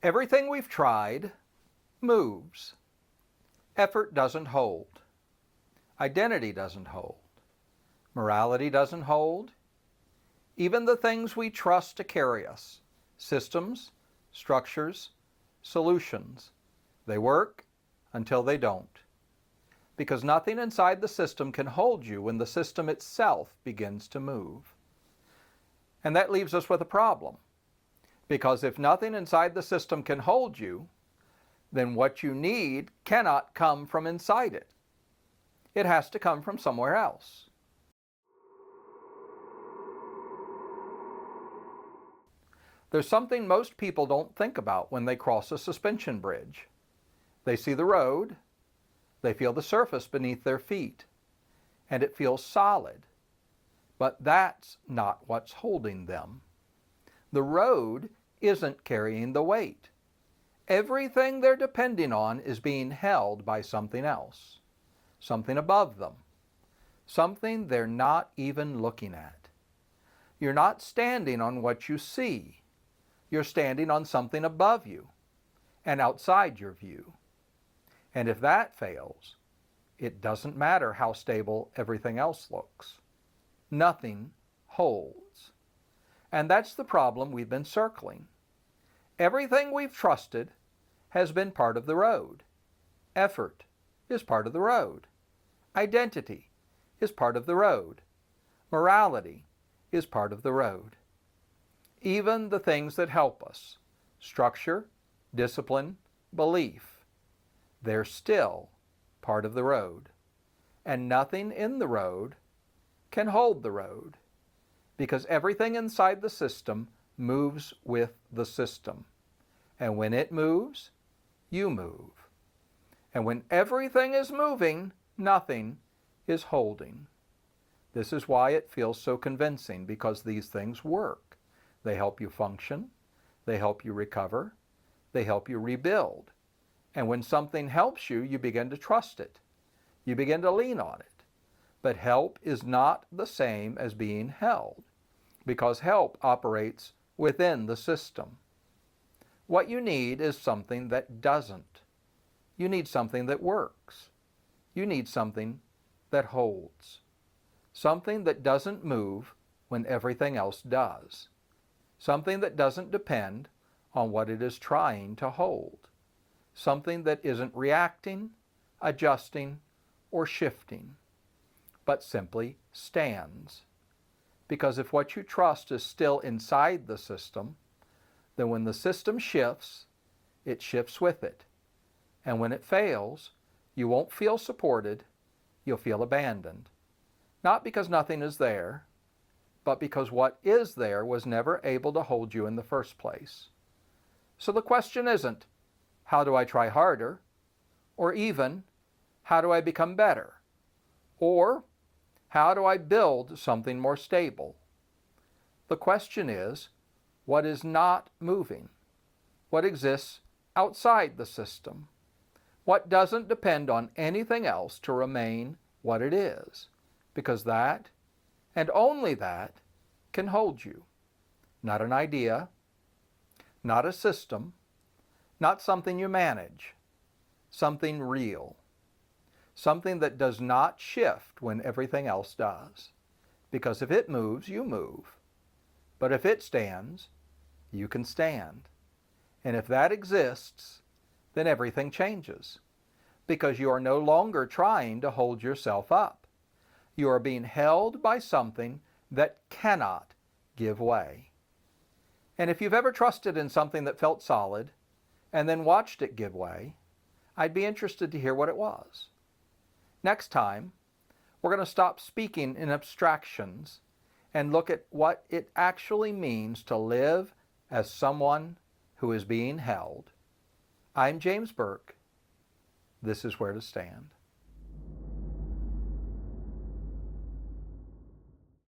Everything we've tried moves. Effort doesn't hold. Identity doesn't hold. Morality doesn't hold. Even the things we trust to carry us, systems, structures, solutions, they work until they don't. Because nothing inside the system can hold you when the system itself begins to move. And that leaves us with a problem. Because if nothing inside the system can hold you, then what you need cannot come from inside it. It has to come from somewhere else. There's something most people don't think about when they cross a suspension bridge. They see the road, they feel the surface beneath their feet, and it feels solid. But that's not what's holding them. The road isn't carrying the weight. Everything they're depending on is being held by something else, something above them, something they're not even looking at. You're not standing on what you see. You're standing on something above you and outside your view. And if that fails, it doesn't matter how stable everything else looks. Nothing holds. And that's the problem we've been circling. Everything we've trusted has been part of the road. Effort is part of the road. Identity is part of the road. Morality is part of the road. Even the things that help us, structure, discipline, belief, they're still part of the road. And nothing in the road can hold the road, because everything inside the system moves with the system. And when it moves, you move. And when everything is moving, nothing is holding. This is why it feels so convincing, because these things work. They help you function, they help you recover, they help you rebuild. And when something helps you, you begin to trust it. You begin to lean on it. But help is not the same as being held, because help operates within the system. What you need is something that doesn't. You need something that works. You need something that holds. Something that doesn't move when everything else does. Something that doesn't depend on what it is trying to hold. Something that isn't reacting, adjusting, or shifting, but simply stands. Because if what you trust is still inside the system, then when the system shifts, it shifts with it. And when it fails, you won't feel supported, you'll feel abandoned. Not because nothing is there, but because what is there was never able to hold you in the first place. So the question isn't, how do I try harder? Or even, how do I become better? Or, how do I build something more stable? The question is, what is not moving? What exists outside the system? What doesn't depend on anything else to remain what it is? Because that, and only that, can hold you. Not an idea, not a system, not something you manage, something real. Something that does not shift when everything else does. Because if it moves, you move. But if it stands, you can stand. And if that exists, then everything changes. Because you are no longer trying to hold yourself up. You are being held by something that cannot give way. And if you've ever trusted in something that felt solid, and then watched it give way, I'd be interested to hear what it was. Next time, we're going to stop speaking in abstractions and look at what it actually means to live as someone who is being held. I'm James Burke. This is Where to Stand.